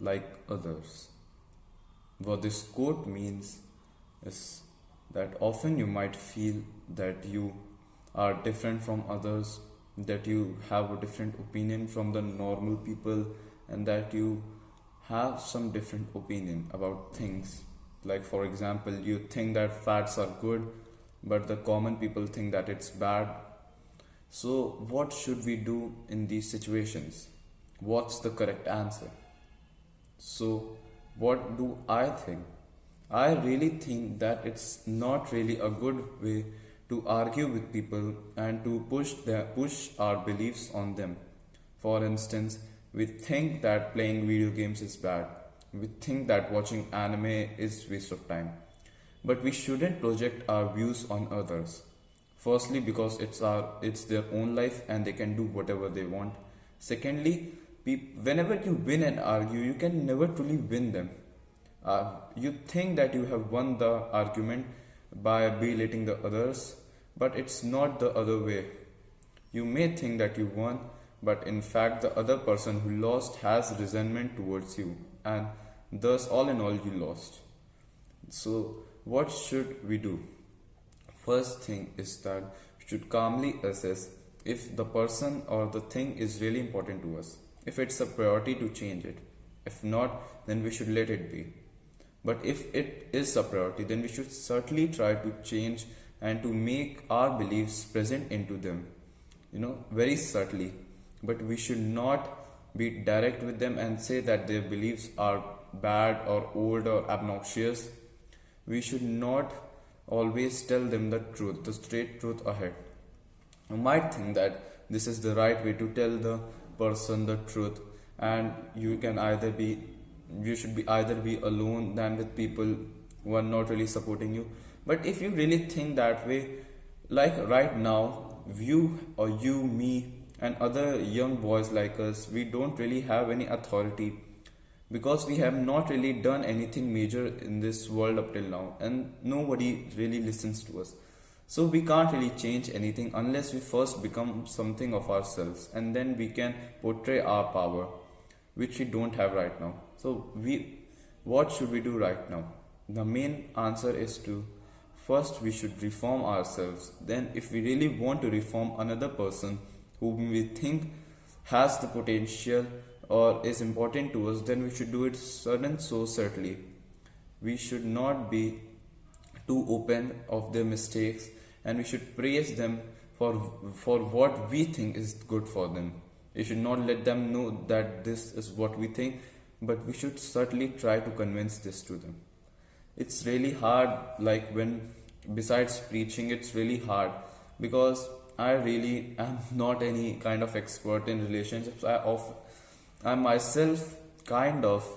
like others. What this quote means is that often you might feel that you are different from others, that you have a different opinion from the normal people, and that you have some different opinion about things. Like, for example, you think that fats are good, but the common people think that it's bad. So, what should we do in these situations? What's the correct answer? So, what do I think? I really think that it's not really a good way to argue with people and to push our beliefs on them. For instance, we think that playing video games is bad. We think that watching anime is waste of time. But we shouldn't project our views on others. Firstly, because it's their own life and they can do whatever they want. Secondly, whenever you win an argue, you can never truly win them. You think that you have won the argument by belittling the others, but it's not the other way. You may think that you won, but in fact, the other person who lost has resentment towards you, and thus, all in all, you lost. So, what should we do? First thing is that we should calmly assess if the person or the thing is really important to us, if it's a priority to change it. If not, then we should let it be. But if it is a priority, then we should certainly try to change and to make our beliefs present into them, very subtly. But we should not be direct with them and say that their beliefs are bad or old or obnoxious. We should not always tell them the truth, the straight truth ahead. You might think that this is the right way to tell the person the truth, and you should be either be alone than with people who are not really supporting you. But if you really think that way, like right now, you, me, and other young boys like us, we don't really have any authority because we have not really done anything major in this world up till now, and nobody really listens to us. So we can't really change anything unless we first become something of ourselves, and then we can portray our power, which we don't have right now. So what should we do right now? The main answer is to first we should reform ourselves. Then if we really want to reform another person whom we think has the potential or is important to us, then we should do it certainly. We should not be too open of their mistakes, and we should praise them for what we think is good for them. We should not let them know that this is what we think, but we should certainly try to convince this to them. It's really hard, besides preaching, it's really hard because I really am not any kind of expert in relationships. I myself kind of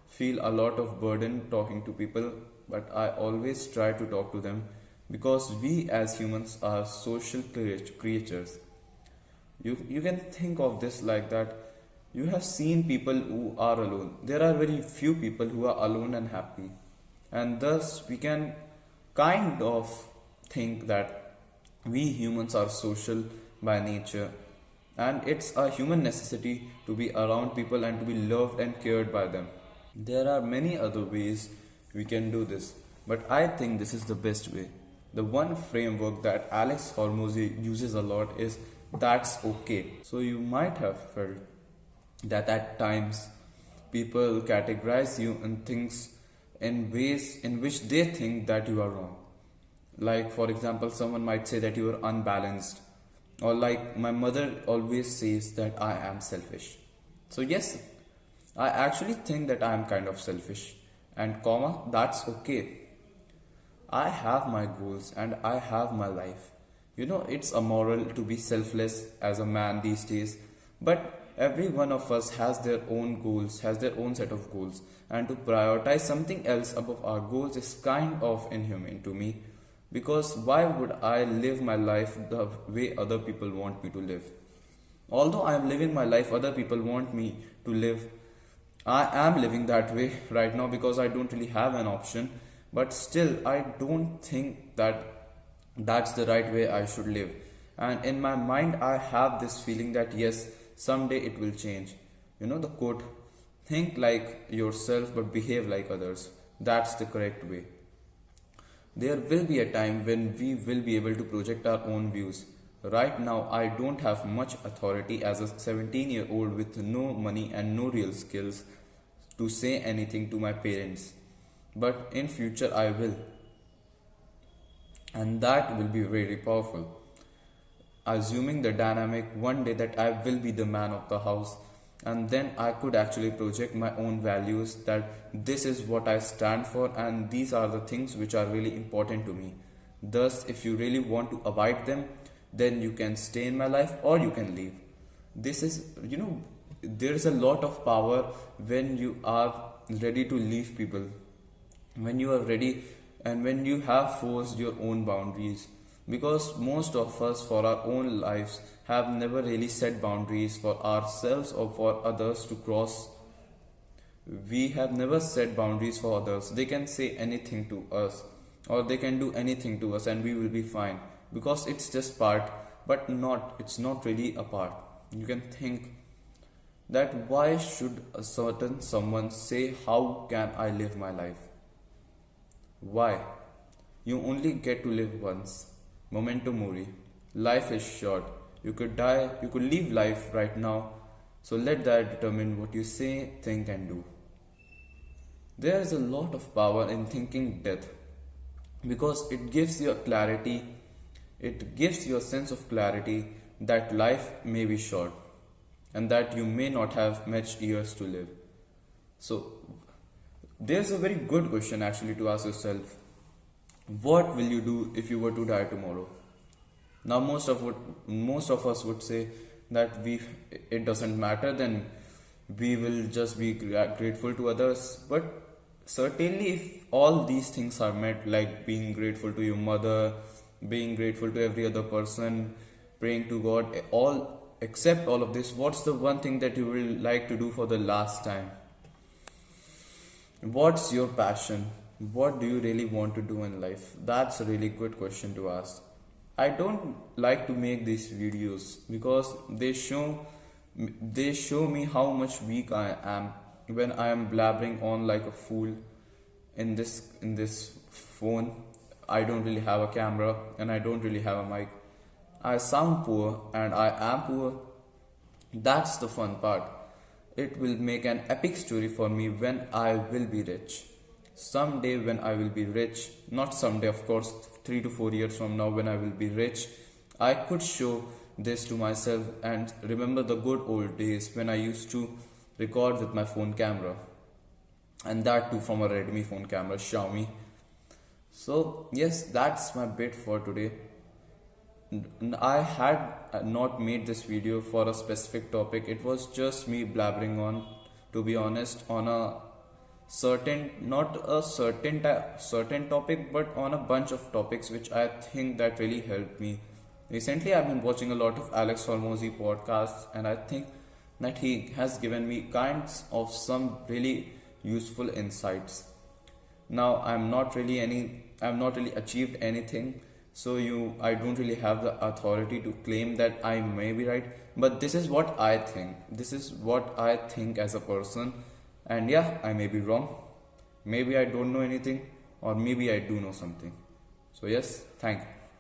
feel a lot of burden talking to people, but I always try to talk to them because we as humans are social creatures. You can think of this like that. You have seen people who are alone. There are very few people who are alone and happy. And thus we can kind of think that we humans are social by nature. And it's a human necessity to be around people and to be loved and cared by them. There are many other ways we can do this, but I think this is the best way. The one framework that Alex Hormozy uses a lot is that's okay. So you might have felt that at times people categorize you in things in ways in which they think that you are wrong. Like, for example, someone might say that you are unbalanced, or like my mother always says that I am selfish. So, yes, I actually think that I am kind of selfish, and that's okay. I have my goals and I have my life. It's immoral to be selfless as a man these days, but every one of us has their own goals, has their own set of goals, and to prioritize something else above our goals is kind of inhumane to me, because why would I live my life the way other people want me to live? Although I am living my life other people want me to live, I am living that way right now because I don't really have an option, but still I don't think that that's the right way I should live. And in my mind I have this feeling that yes, someday it will change. The quote, Think like yourself but behave like others. That's the correct way. There will be a time when we will be able to project our own views. Right now, I don't have much authority as a 17-year-old with no money and no real skills to say anything to my parents. But in future I will, and that will be very powerful. Assuming the dynamic one day that I will be the man of the house, and then I could actually project my own values, that this is what I stand for and these are the things which are really important to me. Thus, if you really want to abide them, then you can stay in my life or you can leave. This is, there is a lot of power when you are ready to leave people, when you are ready and when you have forced your own boundaries, because most of us for our own lives have never really set boundaries for ourselves or for others to cross. We have never set boundaries for others. They can say anything to us or they can do anything to us and we will be fine, because it's just part, but not, it's not really a part. You can think that why should a certain someone say how can I live my life? Why? You only get to live once. Memento mori. Life is short. You could die, you could leave life right now. So let that determine what you say, think, and do. There is a lot of power in thinking death, because it gives you a clarity, it gives you a sense of clarity that life may be short and that you may not have much years to live. So, there's a very good question actually to ask yourself. What will you do if you were to die tomorrow? Now, most of us would say that it doesn't matter, then we will just be grateful to others. But certainly, if all these things are met, like being grateful to your mother, being grateful to every other person, praying to God, except all of this, what's the one thing that you will like to do for the last time? What's your passion? What do you really want to do in life? That's a really good question to ask. I don't like to make these videos because they show me how much weak I am when I am blabbering on like a fool in this phone. I don't really have a camera and I don't really have a mic. I sound poor and I am poor. That's the fun part. It will make an epic story for me when I will be rich. Someday when I will be rich, not someday of course, 3 to 4 years from now when I will be rich, I could show this to myself and remember the good old days when I used to record with my phone camera, and that too from a Redmi phone camera, Xiaomi. So yes, that's my bit for today. I had not made this video for a specific topic. It was just me blabbering on, to be honest, on a not a certain topic, but on a bunch of topics which I think that really helped me. Recently, I've been watching a lot of Alex Hormozy podcasts, and I think that he has given me kinds of some really useful insights. Now, I've not really achieved anything, so I don't really have the authority to claim that I may be right, but this is what I think. This is what I think as a person, and yeah, I may be wrong. Maybe I don't know anything, or maybe I do know something. So yes, thank you.